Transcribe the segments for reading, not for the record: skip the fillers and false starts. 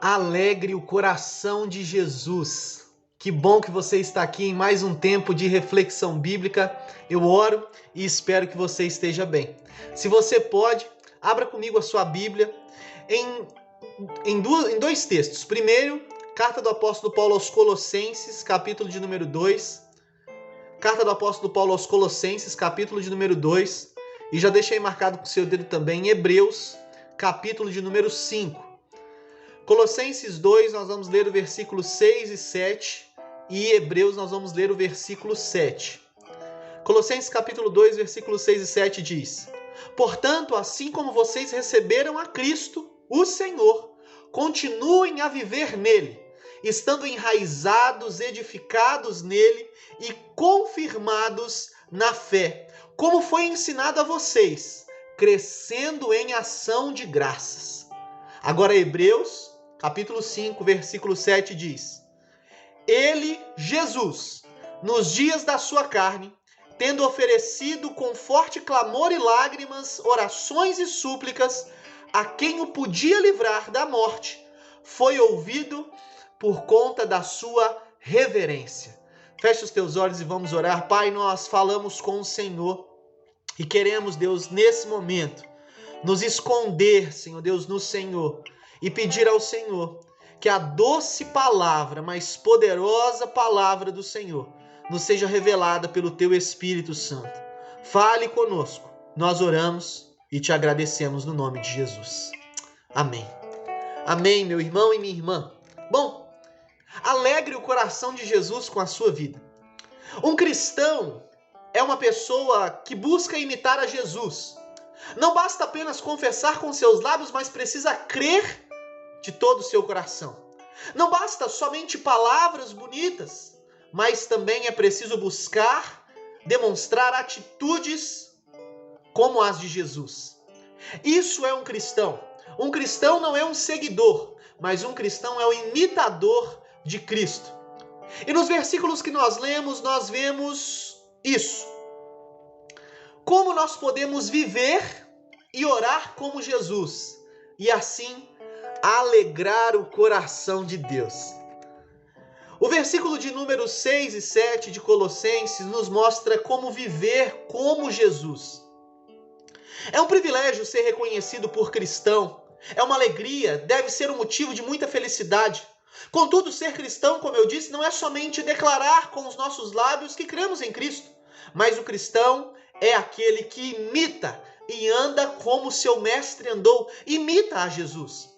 Alegre o coração de Jesus. Que bom que você está aqui em mais um tempo de reflexão bíblica. Eu oro e espero que você esteja bem. Se você pode, abra comigo a sua Bíblia em dois textos. Primeiro, carta do apóstolo Paulo aos Colossenses, capítulo de número 2. Carta do apóstolo Paulo aos Colossenses, capítulo de número 2. E já deixei marcado com o seu dedo também em Hebreus, capítulo de número 5. Colossenses 2, nós vamos ler o versículo 6 e 7, e Hebreus nós vamos ler o versículo 7. Colossenses capítulo 2, versículos 6 e 7 diz: Portanto, assim como vocês receberam a Cristo, o Senhor, continuem a viver nele, estando enraizados, edificados nele e confirmados na fé, como foi ensinado a vocês, crescendo em ação de graças. Agora Hebreus capítulo 5, versículo 7 diz: Ele, Jesus, nos dias da sua carne, tendo oferecido com forte clamor e lágrimas, orações e súplicas, a quem o podia livrar da morte, foi ouvido por conta da sua reverência. Feche os teus olhos e vamos orar. Pai, nós falamos com o Senhor e queremos, Deus, nesse momento, nos esconder, Senhor Deus, no Senhor, e pedir ao Senhor que a doce palavra, mais poderosa palavra do Senhor, nos seja revelada pelo Teu Espírito Santo. Fale conosco. Nós oramos e te agradecemos no nome de Jesus. Amém. Amém, meu irmão e minha irmã. Bom, alegre o coração de Jesus com a sua vida. Um cristão é uma pessoa que busca imitar a Jesus. Não basta apenas confessar com seus lábios, mas precisa crer de todo o seu coração. Não basta somente palavras bonitas, mas também é preciso buscar, demonstrar atitudes como as de Jesus. Isso é um cristão. Um cristão não é um seguidor, mas um cristão é o imitador de Cristo. E nos versículos que nós lemos, nós vemos isso. Como nós podemos viver e orar como Jesus, e assim alegrar o coração de Deus. O versículo de número 6 e 7 de Colossenses nos mostra como viver como Jesus. É um privilégio ser reconhecido por cristão, é uma alegria, deve ser um motivo de muita felicidade. Contudo, ser cristão, como eu disse, não é somente declarar com os nossos lábios que cremos em Cristo, mas o cristão é aquele que imita e anda como seu mestre andou, imita a Jesus.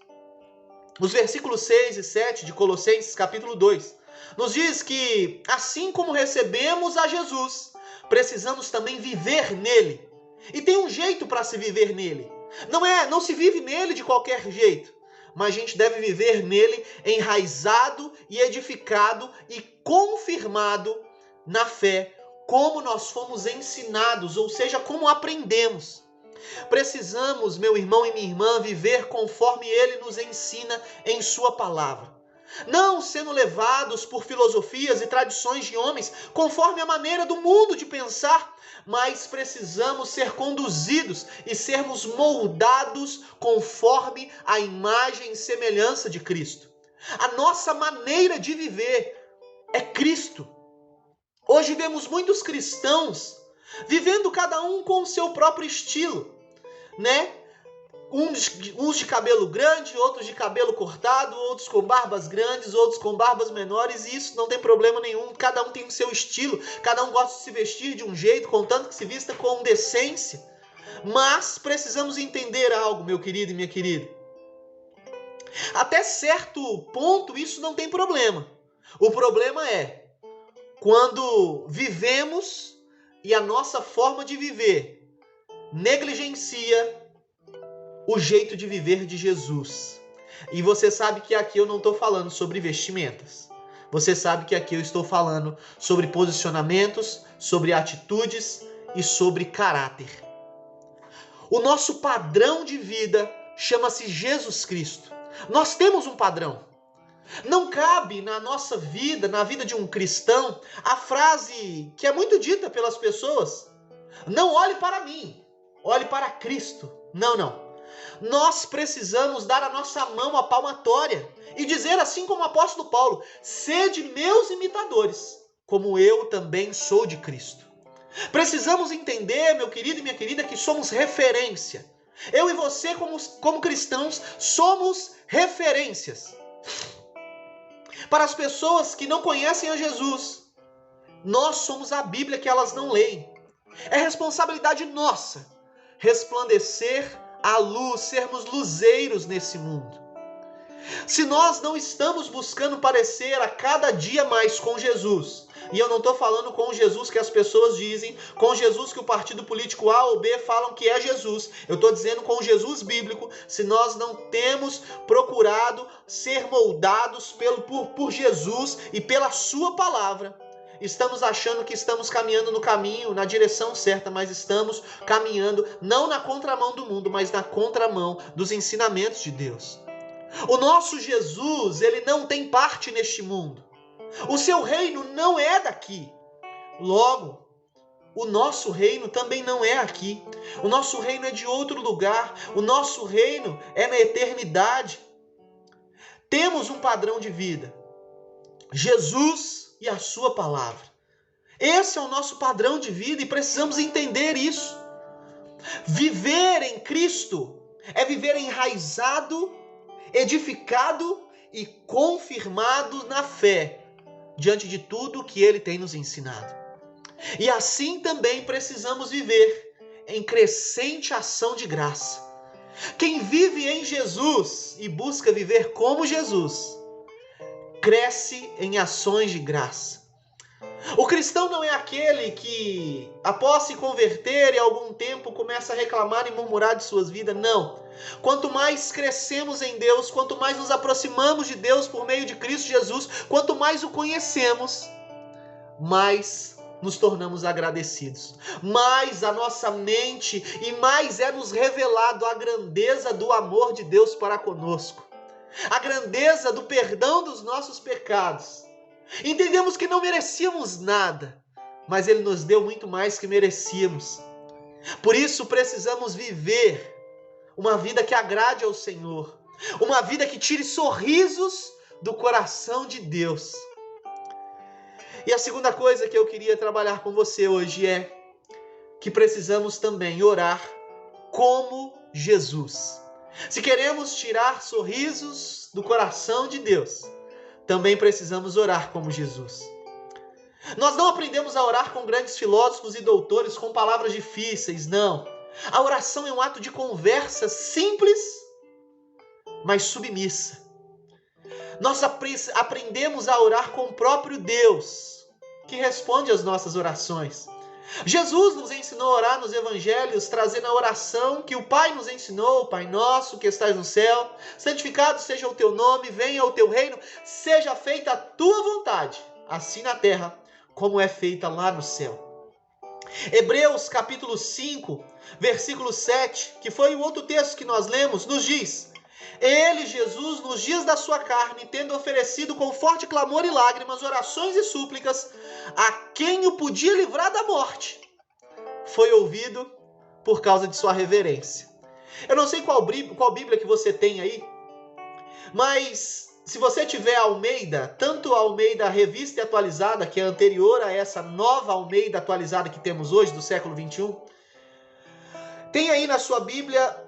Os versículos 6 e 7 de Colossenses capítulo 2 nos diz que, assim como recebemos a Jesus, precisamos também viver nele. E tem um jeito para se viver nele. Não se vive nele de qualquer jeito, mas a gente deve viver nele enraizado e edificado e confirmado na fé, como nós fomos ensinados, ou seja, como aprendemos. Precisamos, meu irmão e minha irmã, viver conforme Ele nos ensina em Sua palavra. Não sendo levados por filosofias e tradições de homens, conforme a maneira do mundo de pensar, mas precisamos ser conduzidos e sermos moldados conforme a imagem e semelhança de Cristo. A nossa maneira de viver é Cristo. Hoje vemos muitos cristãos vivendo cada um com o seu próprio estilo, né? Uns de cabelo grande, outros de cabelo cortado, outros com barbas grandes, outros com barbas menores, e isso não tem problema nenhum. Cada um tem o seu estilo, cada um gosta de se vestir de um jeito, contanto que se vista com decência. Mas precisamos entender algo, meu querido e minha querida. Até certo ponto isso não tem problema. O problema é quando vivemos e a nossa forma de viver negligencia o jeito de viver de Jesus. E você sabe que aqui eu não estou falando sobre vestimentas. Você sabe que aqui eu estou falando sobre posicionamentos, sobre atitudes e sobre caráter. O nosso padrão de vida chama-se Jesus Cristo. Nós temos um padrão. Não cabe na nossa vida, na vida de um cristão, a frase que é muito dita pelas pessoas: não olhe para mim, olhe para Cristo. Não. Nós precisamos dar a nossa mão à palmatória e dizer assim como o apóstolo Paulo: sede meus imitadores, como eu também sou de Cristo. Precisamos entender, meu querido e minha querida, que somos referência. Eu e você, como cristãos, somos referências. Para as pessoas que não conhecem a Jesus, nós somos a Bíblia que elas não leem. É responsabilidade nossa resplandecer a luz, sermos luzeiros nesse mundo. Se nós não estamos buscando parecer a cada dia mais com Jesus, e eu não estou falando com o Jesus que as pessoas dizem, com o Jesus que o partido político A ou B falam que é Jesus, eu estou dizendo com o Jesus bíblico, se nós não temos procurado ser moldados por Jesus e pela sua palavra, estamos achando que estamos caminhando no caminho, na direção certa, mas estamos caminhando não na contramão do mundo, mas na contramão dos ensinamentos de Deus. O nosso Jesus, ele não tem parte neste mundo. O seu reino não é daqui. Logo, o nosso reino também não é aqui. O nosso reino é de outro lugar. O nosso reino é na eternidade. Temos um padrão de vida: Jesus e a sua palavra. Esse é o nosso padrão de vida e precisamos entender isso. Viver em Cristo é viver enraizado, edificado e confirmado na fé, diante de tudo que Ele tem nos ensinado. E assim também precisamos viver em crescente ação de graça. Quem vive em Jesus e busca viver como Jesus, cresce em ações de graça. O cristão não é aquele que, após se converter e algum tempo, começa a reclamar e murmurar de suas vidas. Não. Quanto mais crescemos em Deus, quanto mais nos aproximamos de Deus por meio de Cristo Jesus, quanto mais o conhecemos, mais nos tornamos agradecidos. Mais a nossa mente e mais é nos revelado a grandeza do amor de Deus para conosco. A grandeza do perdão dos nossos pecados. Entendemos que não merecíamos nada, mas Ele nos deu muito mais que merecíamos. Por isso precisamos viver uma vida que agrade ao Senhor, uma vida que tire sorrisos do coração de Deus. E a segunda coisa que eu queria trabalhar com você hoje é que precisamos também orar como Jesus. Se queremos tirar sorrisos do coração de Deus, também precisamos orar como Jesus. Nós não aprendemos a orar com grandes filósofos e doutores com palavras difíceis, não. A oração é um ato de conversa simples, mas submissa. Nós aprendemos a orar com o próprio Deus, que responde às nossas orações. Jesus nos ensinou a orar nos evangelhos, trazendo a oração que o Pai nos ensinou: Pai nosso que estás no céu, santificado seja o teu nome, venha o teu reino, seja feita a tua vontade, assim na terra como é feita lá no céu. Hebreus capítulo 5, versículo 7, que foi o outro texto que nós lemos, nos diz: Ele, Jesus, nos dias da sua carne, tendo oferecido com forte clamor e lágrimas, orações e súplicas, a quem o podia livrar da morte, foi ouvido por causa de sua reverência. Eu não sei qual Bíblia que você tem aí, mas se você tiver a Almeida, tanto a Almeida Revista e Atualizada, que é anterior a essa nova Almeida atualizada que temos hoje, do século 21, tem aí na sua Bíblia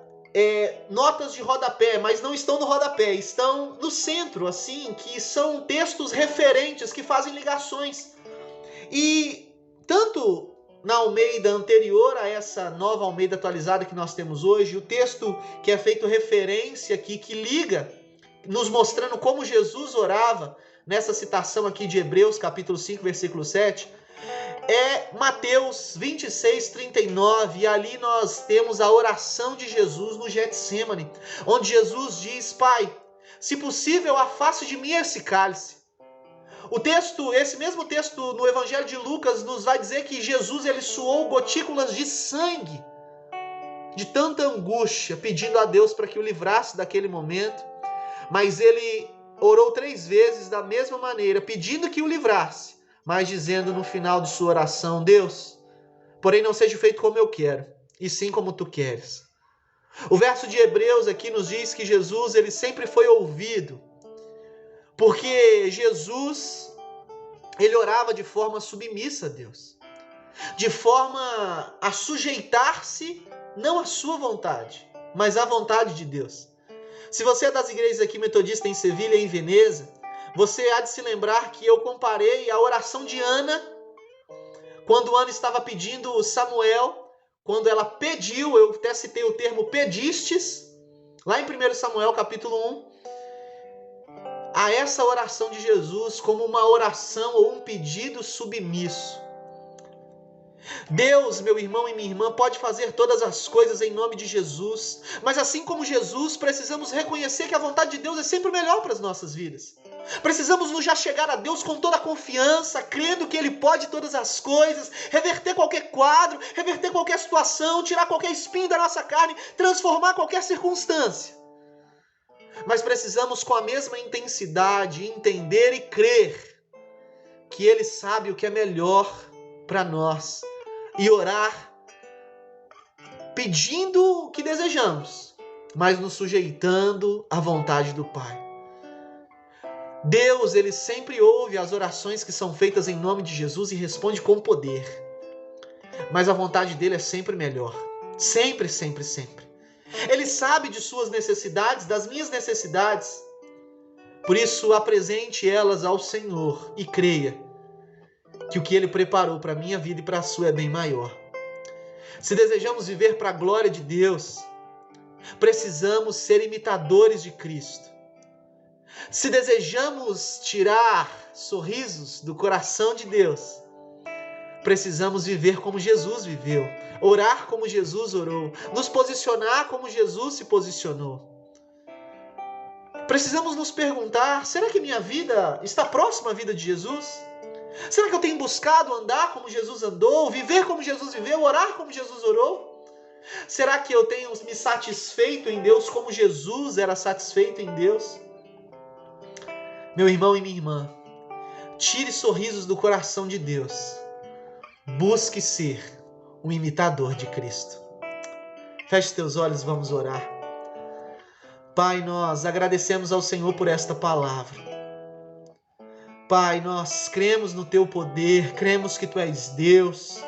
notas de rodapé, mas não estão no rodapé, estão no centro, assim, que são textos referentes que fazem ligações. E tanto na Almeida anterior a essa nova Almeida atualizada que nós temos hoje, o texto que é feito referência aqui, que liga, nos mostrando como Jesus orava, nessa citação aqui de Hebreus, capítulo 5, versículo 7, é Mateus 26, 39, e ali nós temos a oração de Jesus no Getsêmani, onde Jesus diz: Pai, se possível, afaste de mim esse cálice. Esse mesmo texto no Evangelho de Lucas nos vai dizer que Jesus ele suou gotículas de sangue, de tanta angústia, pedindo a Deus para que o livrasse daquele momento. Mas ele orou 3 vezes da mesma maneira, pedindo que o livrasse, mas dizendo no final de sua oração: Deus, porém não seja feito como eu quero, e sim como tu queres. O verso de Hebreus aqui nos diz que Jesus, ele sempre foi ouvido, porque Jesus, ele orava de forma submissa a Deus, de forma a sujeitar-se não à sua vontade, mas à vontade de Deus. Se você é das igrejas aqui metodistas em Sevilha e em Veneza, você há de se lembrar que eu comparei a oração de Ana, quando Ana estava pedindo Samuel, quando ela pediu, eu até citei o termo pedistes, lá em 1 Samuel capítulo 1, a essa oração de Jesus como uma oração ou um pedido submisso. Deus, meu irmão e minha irmã, pode fazer todas as coisas em nome de Jesus, mas assim como Jesus, precisamos reconhecer que a vontade de Deus é sempre melhor para as nossas vidas. Precisamos nos já chegar a Deus com toda a confiança, crendo que Ele pode todas as coisas, reverter qualquer quadro, reverter qualquer situação, tirar qualquer espinho da nossa carne, transformar qualquer circunstância. Mas precisamos com a mesma intensidade entender e crer que Ele sabe o que é melhor para nós e orar pedindo o que desejamos, mas nos sujeitando à vontade do Pai. Deus, ele sempre ouve as orações que são feitas em nome de Jesus e responde com poder. Mas a vontade dele é sempre melhor. Sempre, sempre, sempre. Ele sabe de suas necessidades, das minhas necessidades. Por isso, apresente elas ao Senhor e creia que o que ele preparou para a minha vida e para a sua é bem maior. Se desejamos viver para a glória de Deus, precisamos ser imitadores de Cristo. Se desejamos tirar sorrisos do coração de Deus, precisamos viver como Jesus viveu, orar como Jesus orou, nos posicionar como Jesus se posicionou. Precisamos nos perguntar, será que minha vida está próxima à vida de Jesus? Será que eu tenho buscado andar como Jesus andou, viver como Jesus viveu, orar como Jesus orou? Será que eu tenho me satisfeito em Deus como Jesus era satisfeito em Deus? Meu irmão e minha irmã, tire sorrisos do coração de Deus. Busque ser um imitador de Cristo. Feche teus olhos e vamos orar. Pai, nós agradecemos ao Senhor por esta palavra. Pai, nós cremos no Teu poder, cremos que Tu és Deus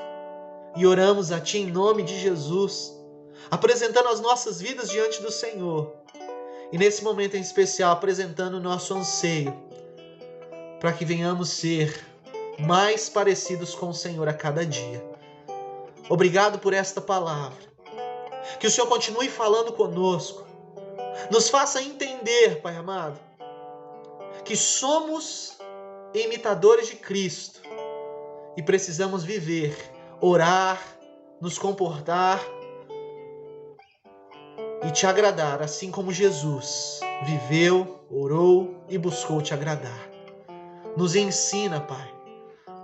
e oramos a Ti em nome de Jesus, apresentando as nossas vidas diante do Senhor. E nesse momento em especial, apresentando o nosso anseio para que venhamos ser mais parecidos com o Senhor a cada dia. Obrigado por esta palavra. Que o Senhor continue falando conosco. Nos faça entender, Pai amado, que somos imitadores de Cristo e precisamos viver, orar, nos comportar e Te agradar, assim como Jesus viveu, orou e buscou Te agradar. Nos ensina, Pai,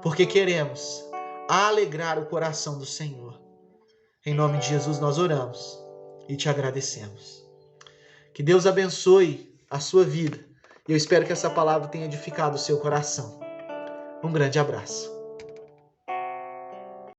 porque queremos alegrar o coração do Senhor. Em nome de Jesus nós oramos e Te agradecemos. Que Deus abençoe a sua vida e eu espero que essa palavra tenha edificado o seu coração. Um grande abraço.